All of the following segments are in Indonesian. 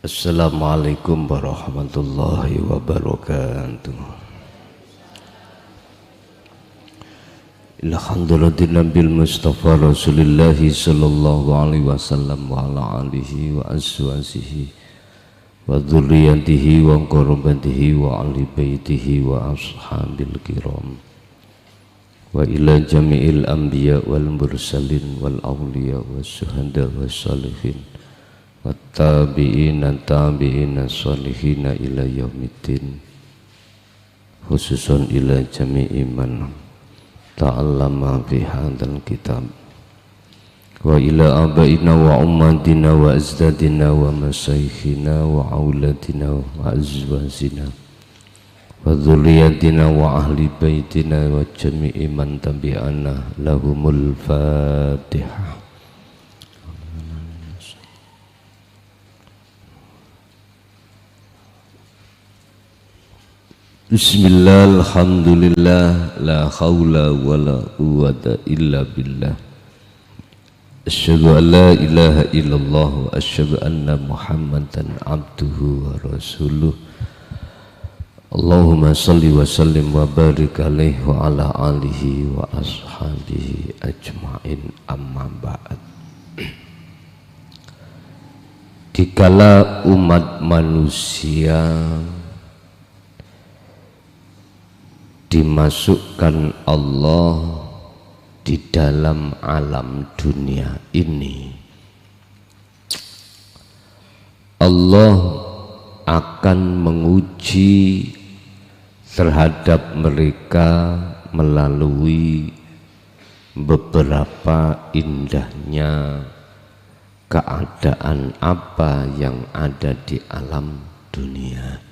Assalamualaikum warahmatullahi wabarakatuh. Alhamdulillah bil Mustafa Rasulillahi sallallahu alaihi wasallam wa ala alihi wa azwajihi wa dzurriyyatihi wa qurrabatihi wa ahli baitihi wa ashabil kiram wa ila jami'il anbiya wal mursalin wal awliya was syuhada was salihin wattabi'ina tabi'ina sholihina ila yaumiddin, khususun ila jami'i man ta'allama fi hadzal kitab wa ila abaina wa ummatina wa azdadina wa masaykhina wa auladina wa azwajina wa dzurriyyatina wa ahli baitina wa jami'i man tabi'ana lahumul fatihah. Bismillah, alhamdulillah, la khawla wa la quwwata illa billah. Asyhadu an la ilaha illallah wa asyhadu anna muhammadan abduhu wa rasuluh. Allahumma salli wa sallim wa barik alaihi wa ala alihi wa ashabihi ajma'in, amma ba'd. Dikala umat manusia dimasukkan Allah di dalam alam dunia ini, Allah akan menguji terhadap mereka melalui beberapa indahnya keadaan apa yang ada di alam dunia.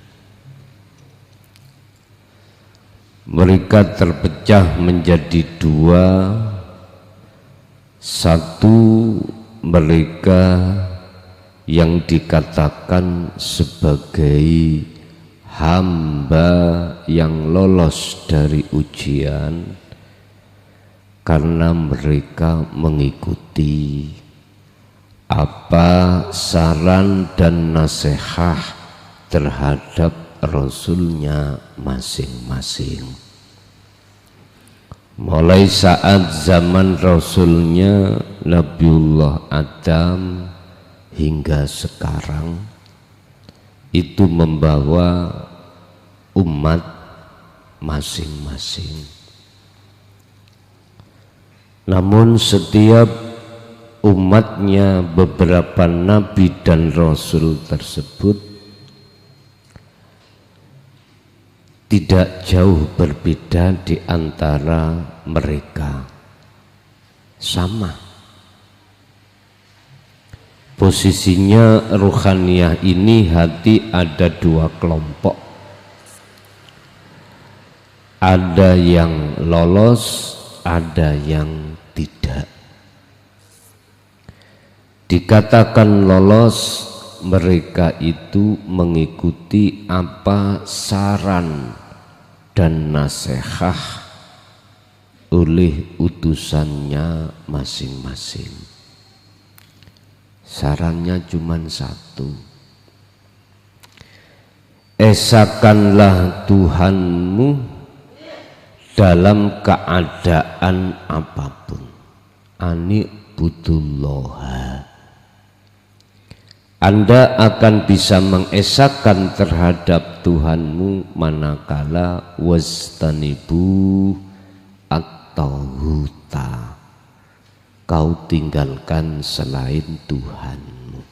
Mereka terpecah menjadi dua. Satu, mereka yang dikatakan sebagai hamba yang lolos dari ujian karena mereka mengikuti apa saran dan nasihat terhadap Rasulnya masing-masing. Mulai saat zaman Rasulnya Nabiullah Adam hingga sekarang, itu membawa umat masing-masing. Namun setiap umatnya beberapa nabi dan rasul tersebut tidak jauh berbeda di antara mereka, sama. Posisinya ruhaniyah ini hati ada dua kelompok. Ada yang lolos, ada yang tidak. Dikatakan lolos, mereka itu mengikuti apa saran dan nasihat oleh utusannya masing-masing. Sarannya cuma satu: esakanlah Tuhanmu dalam keadaan apapun. Ani'budullaha. Anda akan bisa mengesahkan terhadap Tuhanmu manakala wastanibu at-taghuta, kau tinggalkan selain Tuhanmu.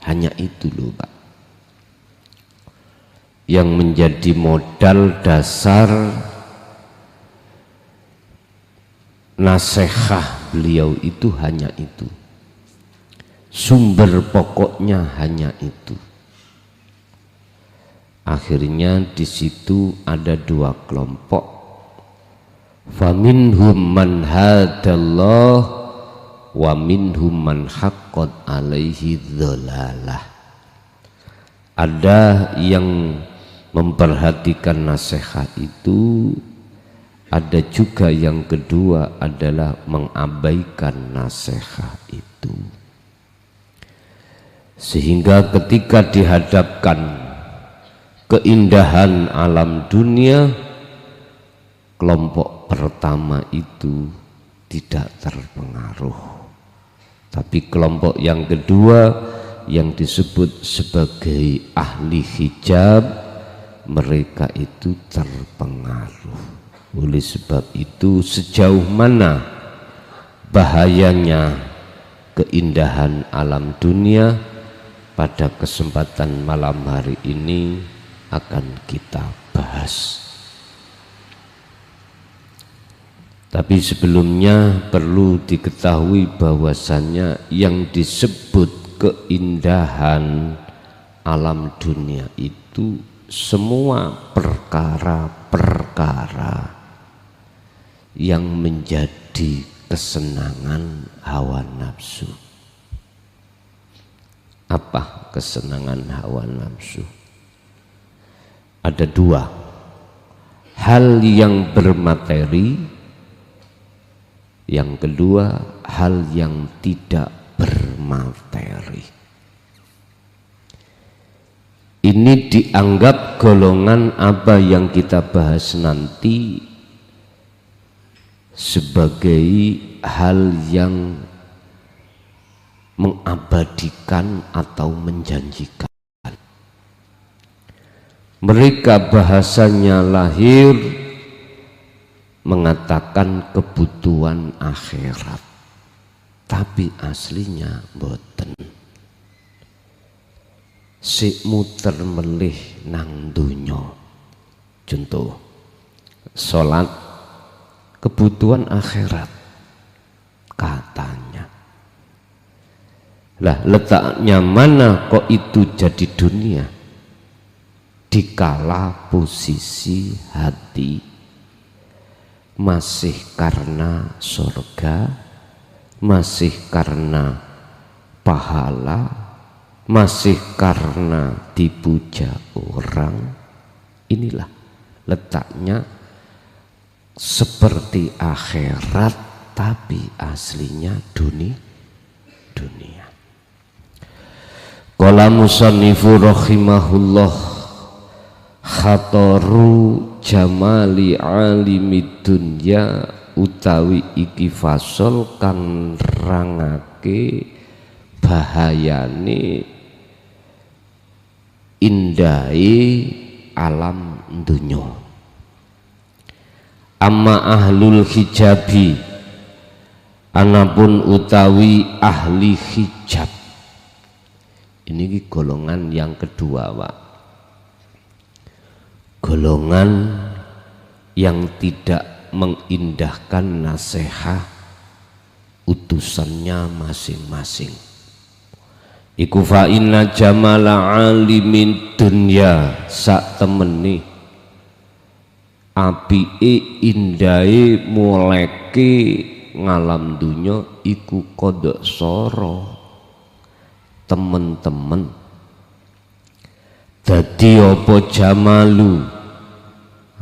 Hanya itu loh Pak, yang menjadi modal dasar nasihat beliau itu, hanya itu. Sumber pokoknya hanya itu. Akhirnya di situ ada dua kelompok. Faminhum man hadallah wa minhum man haqqat alaihi dhalalah. Ada yang memperhatikan nasihat itu, ada juga yang kedua adalah mengabaikan nasihat itu. Sehingga ketika dihadapkan keindahan alam dunia, kelompok pertama itu tidak terpengaruh, tapi kelompok yang kedua yang disebut sebagai ahli hijab, mereka itu terpengaruh. Oleh sebab itu, sejauh mana bahayanya keindahan alam dunia, pada kesempatan malam hari ini akan kita bahas. Tapi sebelumnya perlu diketahui bahwasannya yang disebut keindahan alam dunia itu semua perkara-perkara yang menjadi kesenangan hawa nafsu. Apa kesenangan hawa nafsu? Ada dua hal yang bermateri, yang kedua hal yang tidak bermateri. Ini dianggap golongan apa yang kita bahas nanti sebagai hal yang mengabadikan atau menjanjikan. Mereka bahasanya lahir mengatakan kebutuhan akhirat, tapi aslinya boten. Sik muter melih nang dunyo. Contoh, sholat kebutuhan akhirat katanya. Lah letaknya mana kok itu jadi dunia? Dikala posisi hati masih karena surga, masih karena pahala, masih karena dipuja orang. Inilah letaknya seperti akhirat, tapi aslinya dunia. Qala musannifu rahimahullah, khataru jamali alimid dunya, utawi iki fasol kang rangake bahayane indai alam dunya. Amma ahlul hijabi, anapun utawi ahli hijab, ini golongan yang kedua, Pak. Golongan yang tidak mengindahkan nasihat utusannya masing-masing. Iku fa inna jamala alimin dunya, sak temeni apike indahe muleke ngalam dunya iku kodok soro temen-temen. Dadi apa jamalu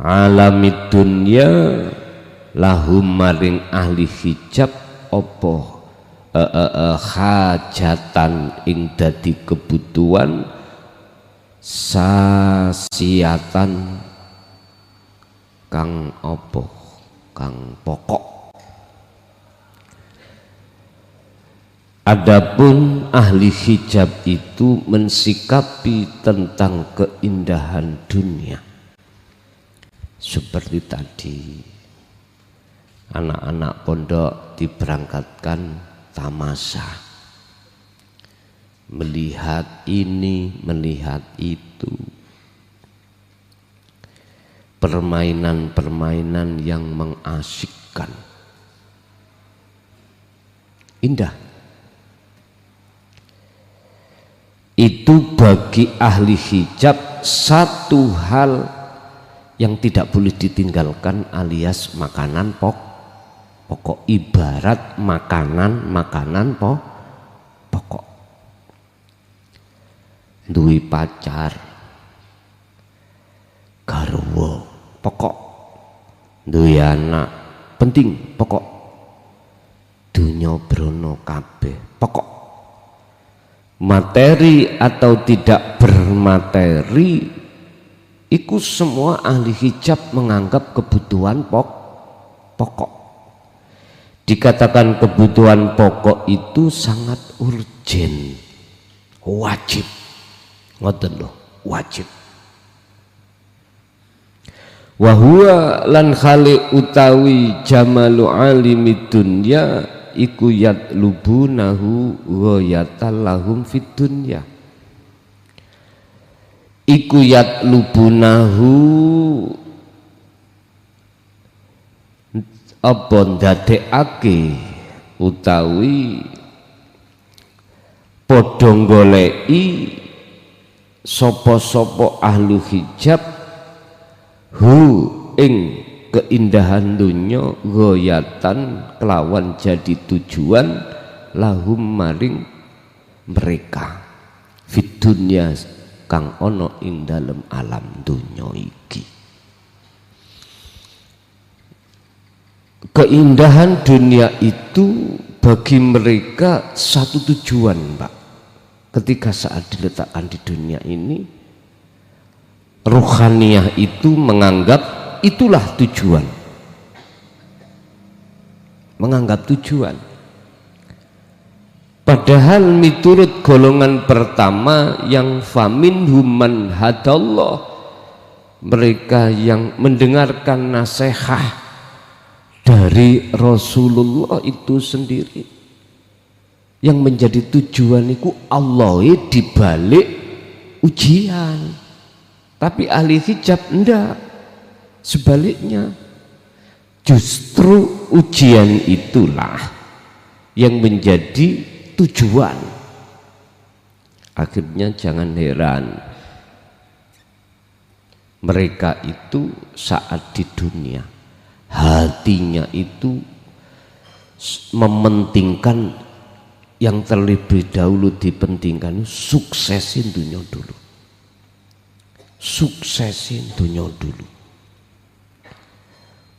alamid dunya lahum maring ahli hijab apa hajatan ing dadi kebutuhan sasiatan kang apa kang pokok. Adapun ahli hijab itu mensikapi tentang keindahan dunia seperti tadi, anak-anak pondok diberangkatkan tamasya, melihat ini, melihat itu, permainan-permainan yang mengasyikkan, indah. Itu bagi ahli hijab satu hal yang tidak boleh ditinggalkan, alias makanan pokok, ibarat makanan pokok. Duwe pacar, garwa pokok, duwe anak penting pokok, dunya brono kabeh pokok. materi atau tidak bermateri, itu semua ahli hijab menganggap kebutuhan pokok. Dikatakan kebutuhan pokok itu sangat urgen, wajib, ngoten loh, wajib. Wahua lan khali utawi jamalu alimid dunya iku yatlubunahu ghayatan lahum fid dunya, iku yatlubunahu apa ndadekake utawi padha goleki sapa-sapa ahlu hijab hu ing keindahan dunya ghayatan kelawan jadi tujuan lahum maring mereka fid dunya kang ana ing dalem alam dunya iki. Keindahan dunia itu bagi mereka satu tujuan, Pak. Ketika saat diletakkan di dunia ini, ruhaniyah itu menganggap itulah tujuan, menganggap tujuan. Padahal miturut golongan pertama yang faminhum man hadallah, mereka yang mendengarkan nasihat dari Rasulullah itu sendiri, yang menjadi tujuan itu Allah dibalik ujian. Tapi ahli hijab enggak, sebaliknya justru ujian itulah yang menjadi tujuan. Akhirnya jangan heran mereka itu saat di dunia hatinya itu mementingkan yang terlebih dahulu dipentingkan, suksesin dunia dulu, suksesin dunia dulu.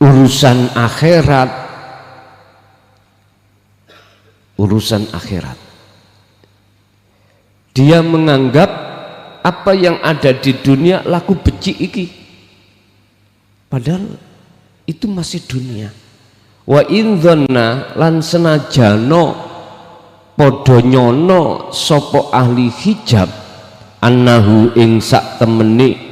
Urusan akhirat, urusan akhirat. Dia menganggap apa yang ada di dunia laku becik iki, padahal itu masih dunia. Wa in dhanna lan senajano padha nyono sapa ahli hijab annahu ing sak temeni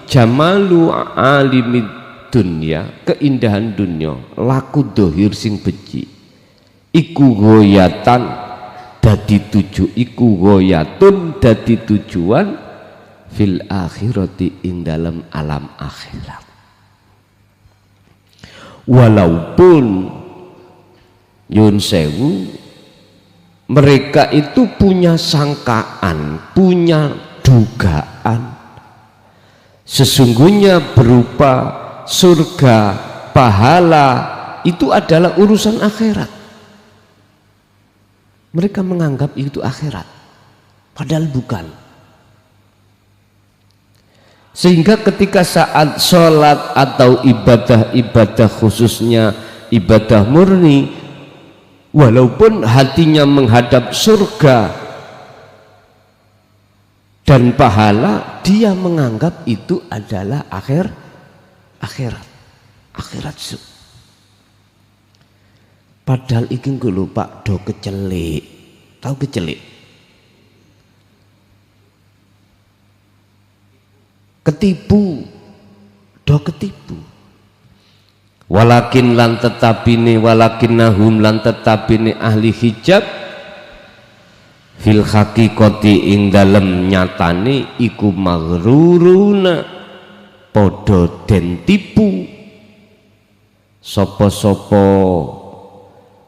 jamalu alimid dunya, keindahan dunia laku dohir sing becik iku goyatan dadi iku goyatun dadi tujuan fil akhirati ing dalam alam akhirat. Walaupun yun sewu mereka itu punya sangkaan, punya dugaan sesungguhnya berupa surga, pahala itu adalah urusan akhirat. Mereka menganggap itu akhirat, padahal bukan. Sehingga ketika saat sholat atau ibadah-ibadah khususnya ibadah murni, walaupun hatinya menghadap surga dan pahala, dia menganggap itu adalah akhirat. Padahal iki lho Pak, do kecelik. Tahu kecelik? Ketipu, do ketipu. Walakin lan tetapine, walakinnahum lan tetapine ahli hijab fil haqiqati ing dalem nyatane iku maghruruna padha den tipu sapa-sapa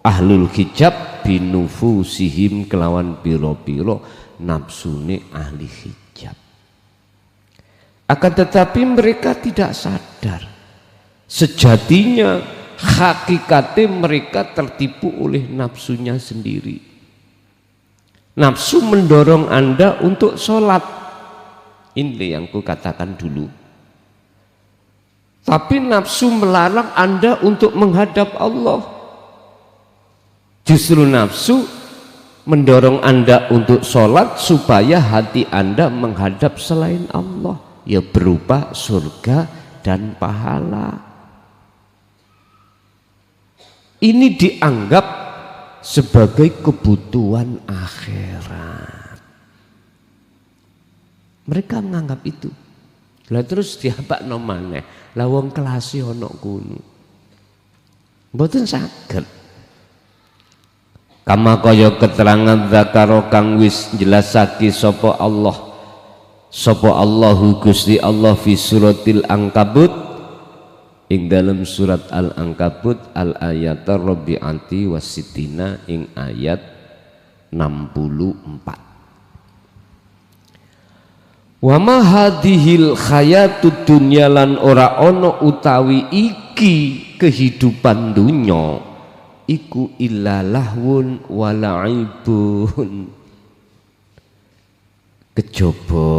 ahlul hijab binufusihim kelawan piro-piro nafsune ahli hijab. Akan tetapi mereka tidak sadar sejatinya hakikatnya mereka tertipu oleh nafsunya sendiri. Nafsu mendorong Anda untuk sholat. Ini yang ku katakan dulu, Tapi nafsu melarang Anda untuk menghadap Allah. Justru nafsu mendorong Anda untuk sholat supaya hati Anda menghadap selain Allah, ya berupa surga dan pahala. Ini dianggap sebagai kebutuhan akhirat. Mereka menganggap itu. Lah terus diapakno maneh? Lah wong kelas ana kuno. Mboten saged. Kama kaya keterangan zakaro kang wis jelasake sapa Allah. Sapa Allahu Gusti Allah fi suratil Ankabut ing dalam surat Al-Ankabut al ayat rabi'ati wasitina ing ayat 64. Wa ma hadhil hayatud dunya lan ora ana utawi iki kehidupan dunya iku illa lahwun wa la'ibun, kejaba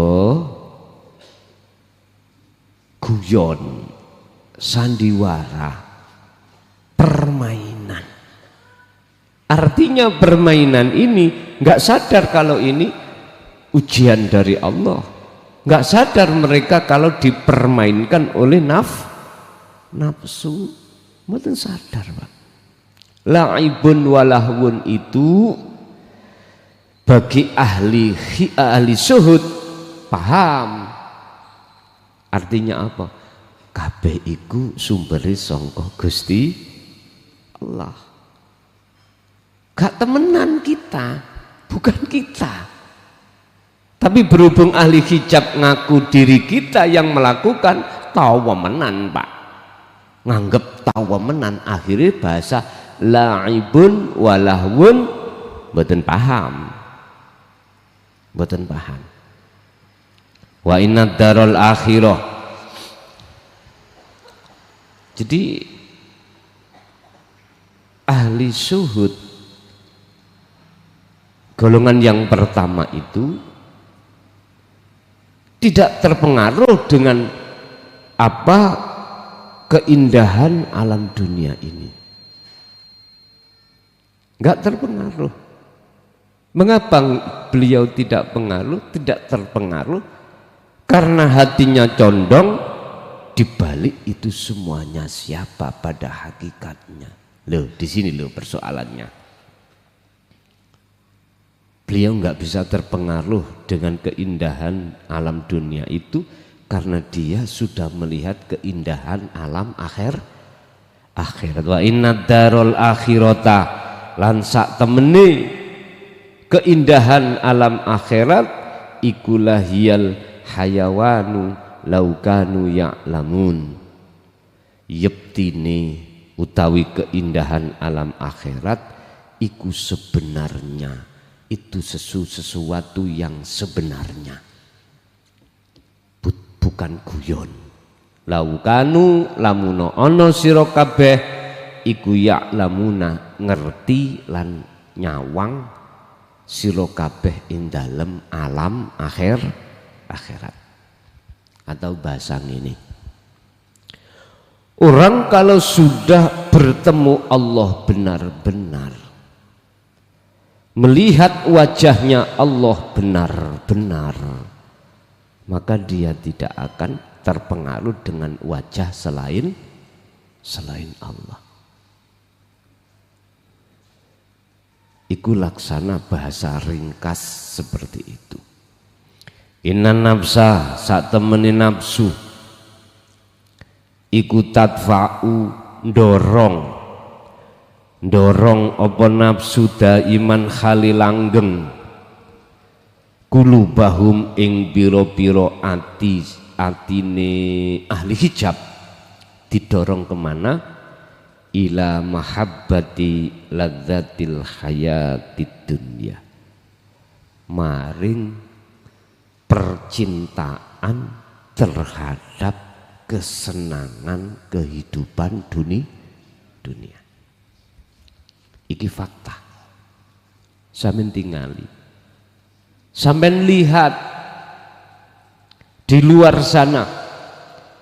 guyon, sandiwara, permainan. Artinya permainan ini nggak sadar kalau ini ujian dari Allah, nggak sadar mereka kalau dipermainkan oleh nafsu, mboten sadar Pak. La'ibun walahwun itu bagi ahli suhud paham artinya apa? Kabeh iku sumbere sangka Gusti Allah. Gak temenan kita, bukan kita. Tapi berhubung ahli hijab ngaku diri kita yang melakukan, tawamenan Pak. Nganggep tawamenan, akhirnya bahasa la'ibun walahwun mboten paham. Mboten paham. Wa inna darul akhirah. Jadi ahli syuhud golongan yang pertama itu tidak terpengaruh dengan apa keindahan alam dunia ini. Enggak terpengaruh. Mengapa beliau tidak terpengaruh? Karena hatinya condong, dibalik itu semuanya siapa pada hakikatnya. Loh, di sini loh persoalannya. Beliau nggak bisa terpengaruh dengan keindahan alam dunia itu karena dia sudah melihat keindahan alam akhirat. Wa inna darul akhirata lan sak temene keindahan alam akhirat ikulah hiyal hayawanu laukanu ya'lamun. Yeptine utawi keindahan alam akhirat iku sebenarnya itu sesuatu yang sebenarnya, bukan guyon. Laukanu lamuno ono sira kabeh iku ya'lamuna ngerti lan nyawang sira kabeh ing dalem alam akhirat. Atau bahasa ini, orang kalau sudah bertemu Allah benar-benar, melihat wajahnya Allah benar-benar, maka dia tidak akan terpengaruh dengan wajah selain Allah. Iku laksana bahasa ringkas seperti itu. Inna nafsa sak temeni nafsu iku tadfa'u ndorong apa nafsu daiman khalilanggeng kulubahum ing pira-pira atine ahli hijab didorong kemana? Ila mahabbati ladzatil hayatid dunya, maring percintaan terhadap kesenangan kehidupan dunia. Iki fakta. Sampeyan tingali. Sampeyan lihat di luar sana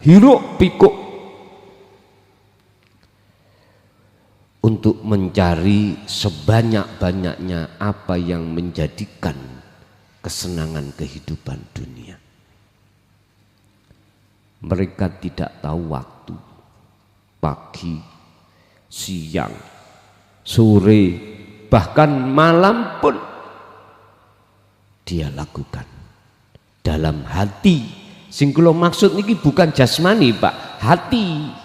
hiruk pikuk untuk mencari sebanyak-banyaknya apa yang menjadikan kesenangan kehidupan dunia. Mereka tidak tahu waktu, pagi, siang, sore, bahkan malam pun dia lakukan dalam hati. Sing kula maksud niki bukan jasmani, Pak, hati.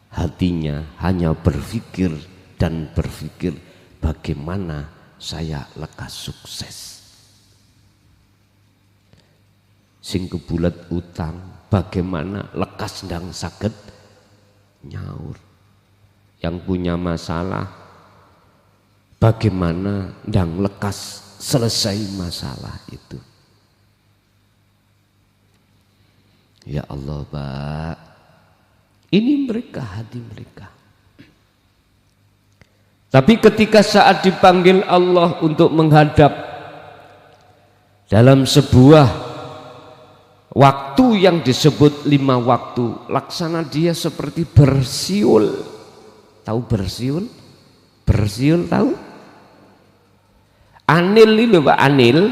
Hatinya hanya berpikir dan berpikir bagaimana saya lekas sukses. Sing kebulet utang, bagaimana lekas ndang saged nyaur. Yang punya masalah, bagaimana ndang lekas selesai masalah itu. Ya Allah, Pak, ini mereka, hati mereka. Tapi ketika saat dipanggil Allah untuk menghadap dalam sebuah waktu yang disebut 5 waktu, laksana dia seperti bersiul. Tahu bersiul? Bersiul tahu? Anil itu Pak, anil.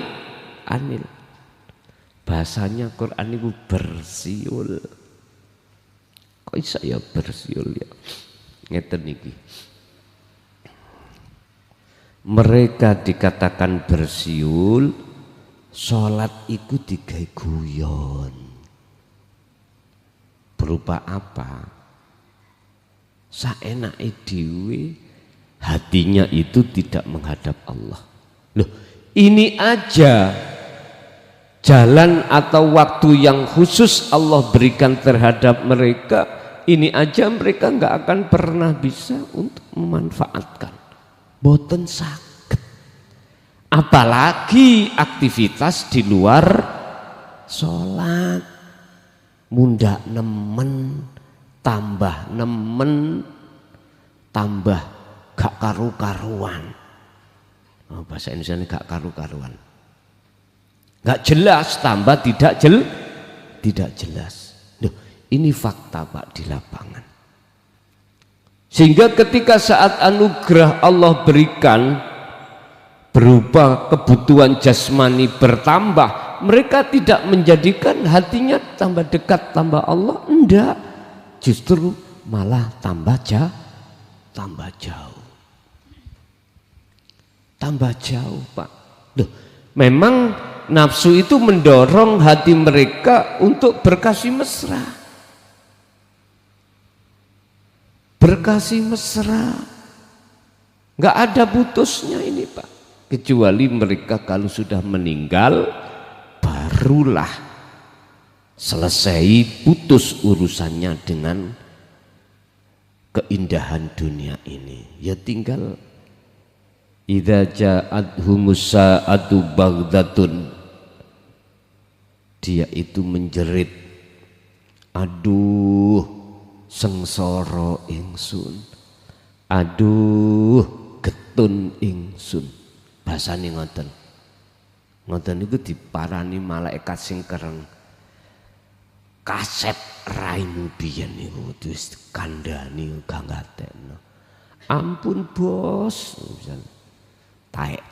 Bahasanya Quran itu bersiul. Kok saya bersiul ya? Ngeten niki. Mereka dikatakan bersiul, sholat itu digawe guyon. Berupa apa? Saenake dhewe, hatinya itu tidak menghadap Allah. Loh, ini aja jalan atau waktu yang khusus Allah berikan terhadap mereka, ini aja mereka nggak akan pernah bisa untuk memanfaatkan. Boten saged. Apalagi aktivitas di luar sholat. Mundak nemen, tambah nemen, tambah gak karu-karuan. Oh, bahasa Indonesia ini gak karu-karuan. Gak jelas, tambah tidak jelas. Duh, ini fakta Pak di lapangan. Sehingga ketika saat anugerah Allah berikan berupa kebutuhan jasmani bertambah, mereka tidak menjadikan hatinya tambah dekat tambah Allah, enggak, justru malah tambah jauh, tambah jauh Pak. Duh, memang nafsu itu mendorong hati mereka untuk berkasih mesra, nggak ada putusnya ini Pak, kecuali mereka kalau sudah meninggal barulah selesai putus urusannya dengan keindahan dunia ini. Ya tinggal idza ja'adhumus sa'atu baghdatun, dia itu menjerit, aduh sengsara ingsun, aduh getun ingsun. Bahasane ngoten itu diparani malaikat sing kereng kaset raimu biyen niku wis kandhani ganggatekno. Ampun bos, taek.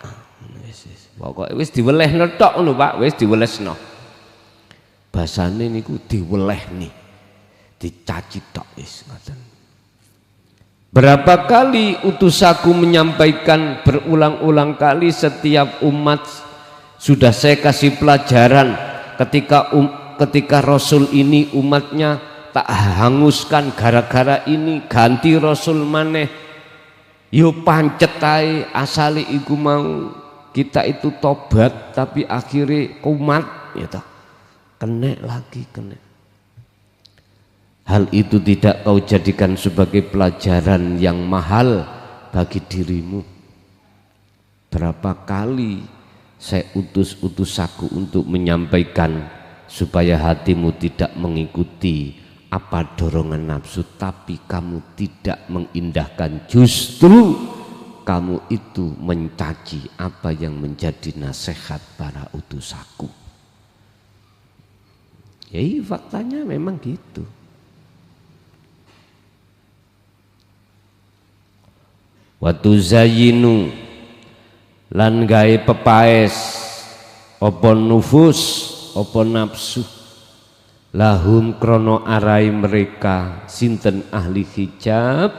Pokoke wis diwelehno tok ngono Pak, wis diwelesno. Basane niku diwelehni, dicaci tok wis ngoten. Berapa kali utusaku menyampaikan berulang-ulang kali, setiap umat sudah saya kasih pelajaran. Ketika Rasul ini umatnya tak hanguskan gara-gara ini, ganti Rasul maneh. Yo pancet ae, asale iku mau kita itu tobat tapi akhirnya kumat ya toh. Kena lagi. Hal itu tidak kau jadikan sebagai pelajaran yang mahal bagi dirimu. Berapa kali saya utus aku untuk menyampaikan supaya hatimu tidak mengikuti apa dorongan nafsu, tapi kamu tidak mengindahkan, justru kamu itu mencaci apa yang menjadi nasihat para utusaku. Ya faktanya memang gitu. wa tuzayyinu lan gawe pepaes apa nufus apa nafsu lahum krono arai mereka sinten ahli hijab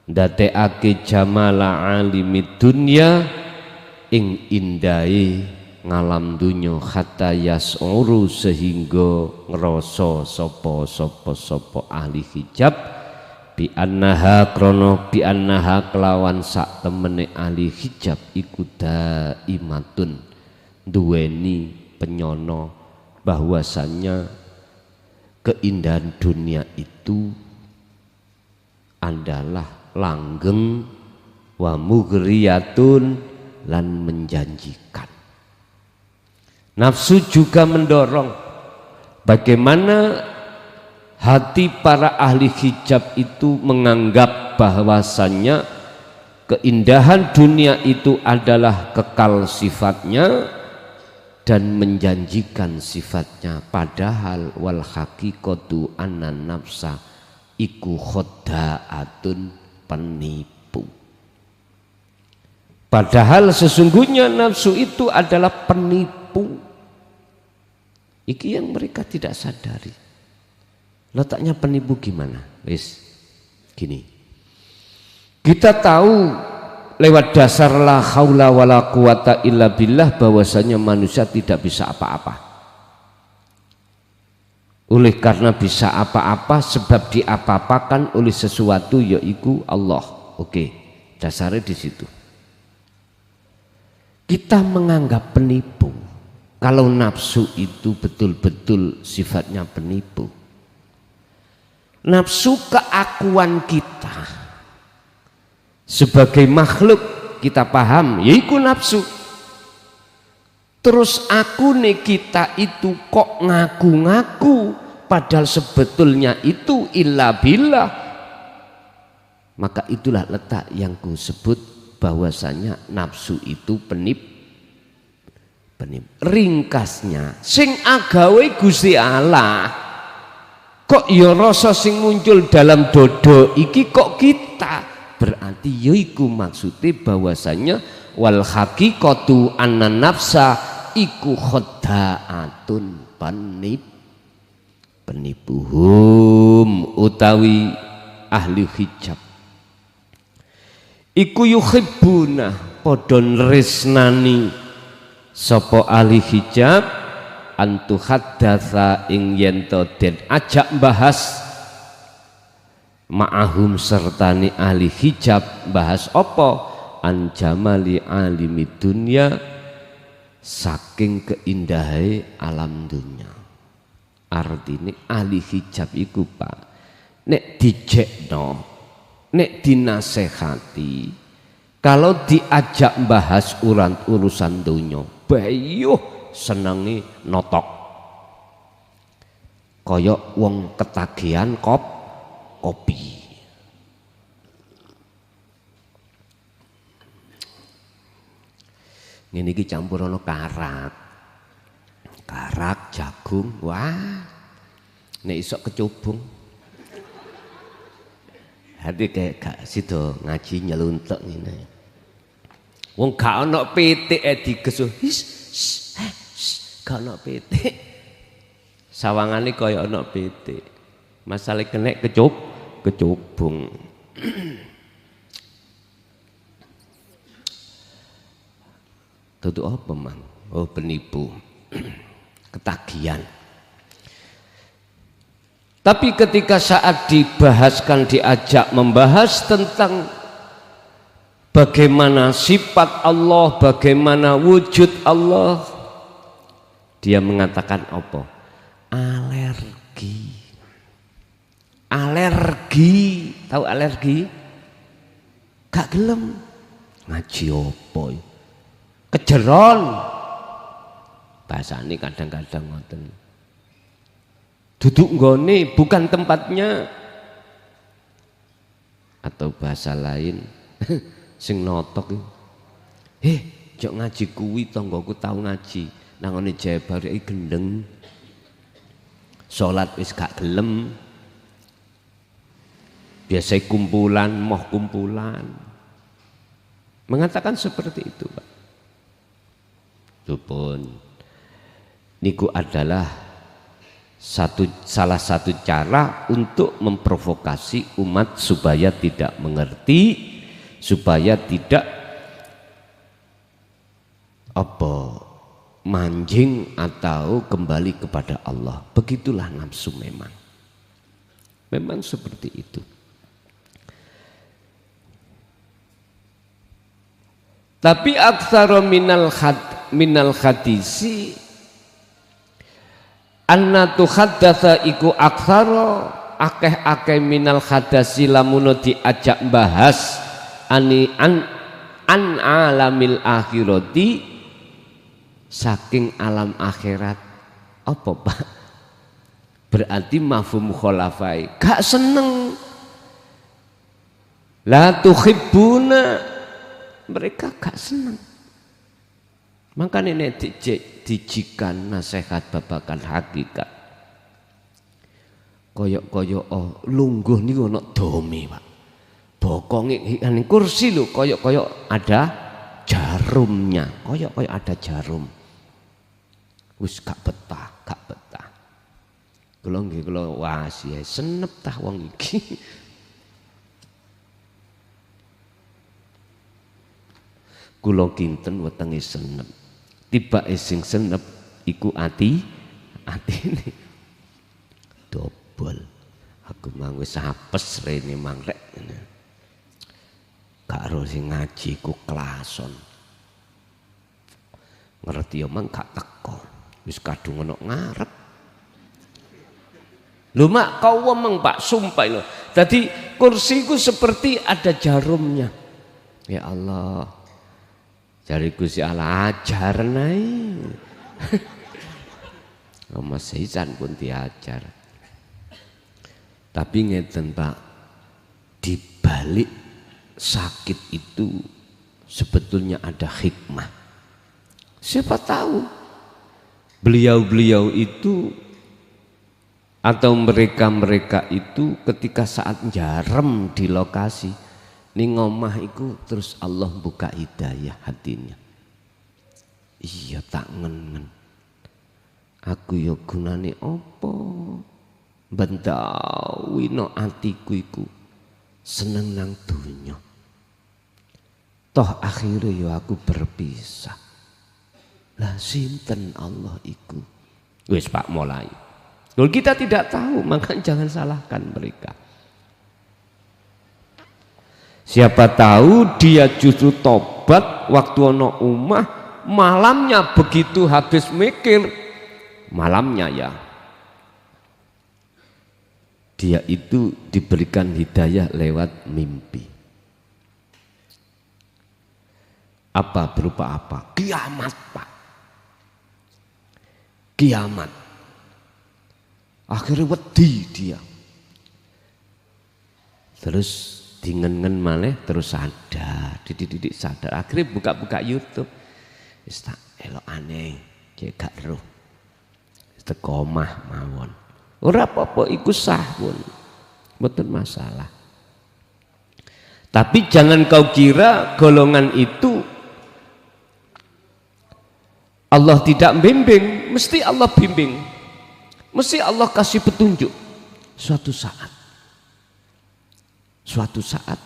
ndateake jamala alimid dunya ing indai ngalam dunya hatta yas'uru sehingga ngerasa sapa ahli hijab bi annaha krono bi annaha kelawan sak temene ahli hijab iku daimatun duweni penyono bahwasannya keindahan dunia itu adalah langgeng wa mughriyatun lan menjanjikan. Nafsu juga mendorong bagaimana hati para ahli hijab itu menganggap bahwasannya keindahan dunia itu adalah kekal sifatnya dan menjanjikan sifatnya, padahal wal haqiqatu annan nafsa iku khoda'atun penipu. Padahal sesungguhnya nafsu itu adalah penipu. Iki yang mereka tidak sadari. Letaknya penipu gimana? Wis gini. Kita tahu lewat dasar la haula wala quwata illa billah bahwasanya manusia tidak bisa apa-apa. Oleh karena bisa apa-apa sebab diapa-apakan oleh sesuatu yaitu Allah. Oke, dasarnya di situ. Kita menganggap penipu kalau nafsu itu betul-betul sifatnya penipu. Nafsu keakuan kita sebagai makhluk kita paham yaitu nafsu. Terus aku nih kita itu kok ngaku-ngaku padahal sebetulnya itu illa billah. Maka itulah letak yang ku sebut bahwasanya nafsu itu penipu. Ringkasnya sing agawe Gusti Allah kok ya rasa sing muncul dalam dodo iki kok kita, berarti yaiku maksudnya bahwasanya wal haqiqatu anna nafsa iku khoda'atun penipuhum utawi ahli hijab iku yuhibbuna padha nresnani sapa ahli hijab antu haddatsa ing yento den ajak bahas ma'ahum sertani ahli hijab bahas apa an jamali alimid dunya saking keindahe alam dunya. Artine ahli hijab iku Pak nek dijekno nek dinasehati kalau diajak bahas urusan dunya bayuh senengi notok kaya wong ketagihan kopi. Ngene iki campur ana karak jagung, wah nek iso kecubung hati kayak gak sido ngaji nyeluntuk ngene wong gak ana pitik digesuh gak ana pitik sawangane kaya ana pitik masalah kena kecubung. Tutu apa mang? Oh penipu, ketagihan. Tapi ketika saat dibahaskan diajak membahas tentang bagaimana sifat Allah, bagaimana wujud Allah, dia mengatakan apa? Alergi, tahu alergi? Gak gelem ngaji apa? Kejeron, bahasa ini kadang-kadang ngoten. Duduk nggone bukan tempatnya, atau bahasa lain, sing notok, jok ngaji kuwi tonggoku tahu ngaji, nangone jebar gendeng, sholat wis gak gelem. Biasa kumpulan, moh kumpulan. Mengatakan seperti itu, Pak. Itu pun niku adalah salah satu cara untuk memprovokasi umat supaya tidak mengerti, supaya tidak manjing atau kembali kepada Allah. Begitulah nafsu memang. Memang seperti itu. Tapi aktsara minal hadisi anna tuhaddatsa iku aktsara akeh-akeh minal hadasi lamun diajak bahas an alamil akhirati saking alam akhirat. Apa Pak? Berarti mafhum khulafai gak seneng, la tuhibbuna, mereka gak senang. Makanya ini dijikan nasihat babakan hakikat. Koyok lungguh nih ono domi Pak. Bokongi kursi lho koyok ada jarumnya. Koyok ada jarum. Wis gak betah. Kula nggih kula wasihe senep tah wong iki. Kula kinten wetenge senep. Tibake sing senep iku atine dobol. Aku mang wis apes rene mang rek. Karo sing ngaji ku klason. Ngerti ya mang gak teko. Wis kadung ono ngarep. Lho mak kau wemeng Pak, sumpah lho. Tadi kursiku seperti ada jarumnya. Ya Allah. Jari Gusti Allah ajar nae. Mas Seizan pun diajar. Tapi ngeten Pak, di balik sakit itu sebetulnya ada hikmah. Siapa tahu beliau-beliau itu atau mereka-mereka itu ketika saat jarem di lokasi ning omah iku terus Allah buka hidayah hatinya. Iya tak ngen-ngen. Aku ya gunane apa? Bentawino atiku iku seneng nang donya. Toh akhirnya ya aku berpisah. Lah sinten Allah iku? Wis Pak mulai. Kalau kita tidak tahu, maka jangan salahkan mereka. Siapa tahu dia justru tobat waktu ono umah, malamnya begitu habis mikir, malamnya ya dia itu diberikan hidayah lewat mimpi. Apa berupa apa? Kiamat Pak. Kiamat. Akhirnya wedi dia. Terus dingen-ngen malih terus sadar, didik-didik sadar. Akhirnya buka-buka YouTube. Wis tak elokane ki gak roh. Teko omah mawon. Ora apa-apa iku sah pun. Mboten masalah. Tapi jangan kau kira golongan itu Allah tidak bimbing, mesti Allah bimbing. Mesti Allah kasih petunjuk suatu saat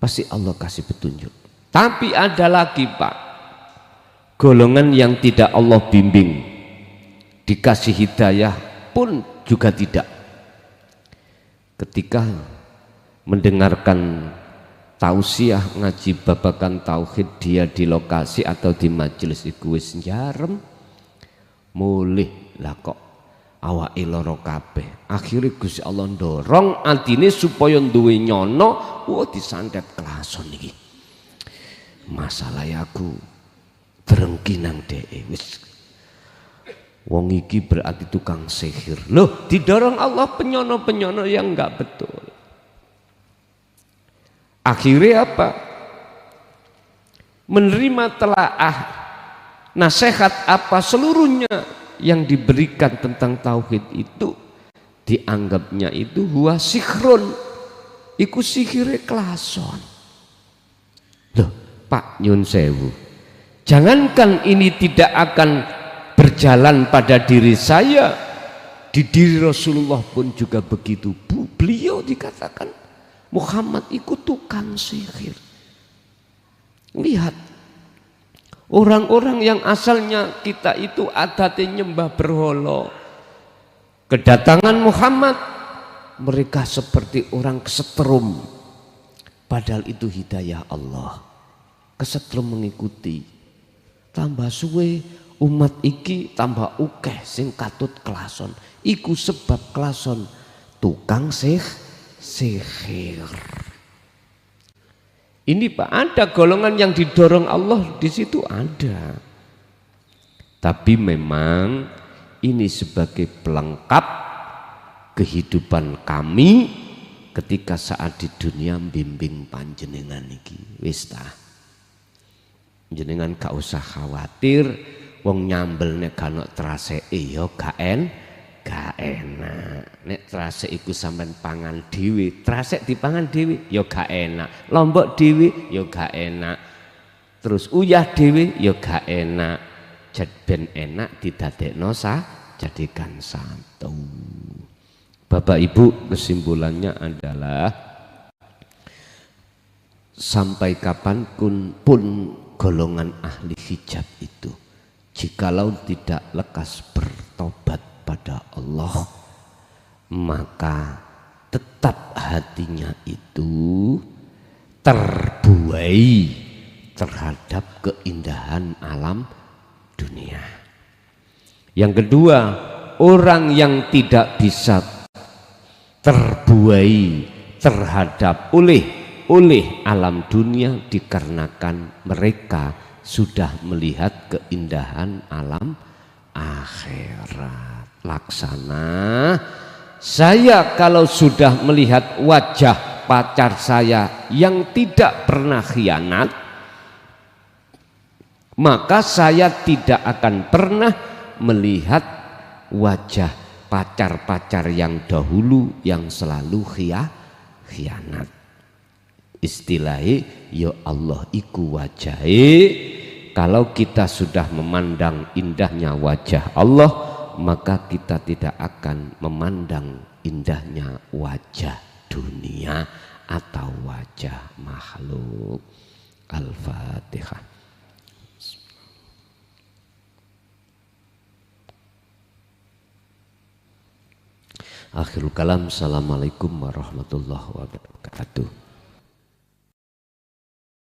pasti Allah kasih petunjuk. Tapi ada lagi Pak, golongan yang tidak Allah bimbing, dikasih hidayah pun juga tidak. Ketika mendengarkan tausiah ngaji babakan tauhid, dia di lokasi atau di majelis iku wis njarem mulih lah kok awake lara kabeh. Akhire Gusti Allah ndorong atine supaya duwe nyono, disantet kelason iki. Masalah aku drengki nang dheke wis. Wong iki berarti tukang sihir. Loh, didorong Allah penyono-penyono yang enggak betul. Akhirnya apa? Menerima telaah nasihat apa seluruhnya yang diberikan tentang tauhid itu dianggapnya itu huwa sihrun, iku sihire kelason. Loh, Pak nyun sewu, jangankan ini tidak akan berjalan pada diri saya, di diri Rasulullah pun juga begitu. Beliau dikatakan Muhammad ikut tukang sihir. Lihat, orang-orang yang asalnya kita itu adatnya nyembah berhala, kedatangan Muhammad mereka seperti orang kesetrum, padahal itu hidayah Allah. Kesetrum mengikuti, tambah suwe umat iki tambah ukeh sing katut kelason, iku sebab kelason tukang sihir. Ini Pak, ada golongan yang didorong Allah di situ ada. Tapi memang ini sebagai pelengkap kehidupan kami ketika saat di dunia bimbing panjenengan iki. Wis ta. Jenengan gak usah khawatir, wong nyambelne gak ono traseke ya gak enak. Nek trasek iku sampean pangan dhewe, trasek dipangan dhewe ya gak enak. Lombok dhewe ya gak enak. Terus uyah dhewe ya gak enak. Jad ben enak didadekno jadikan satu. Bapak Ibu, kesimpulannya adalah sampai kapanpun pun golongan ahli hijab itu, jikalau tidak lekas bertobat pada Allah, maka tetap hatinya itu terbuai terhadap keindahan alam dunia. Yang kedua, orang yang tidak bisa terbuai terhadap oleh alam dunia dikarenakan mereka sudah melihat keindahan alam akhirat. Laksana saya kalau sudah melihat wajah pacar saya yang tidak pernah khianat, maka saya tidak akan pernah melihat wajah pacar-pacar yang dahulu yang selalu khianat. Istilahnya ya Allah iku wajahe. Kalau kita sudah memandang indahnya wajah Allah, maka kita tidak akan memandang indahnya wajah dunia atau wajah makhluk. Al-Fatihah. Akhirul kalam. Assalamualaikum warahmatullahi wabarakatuh.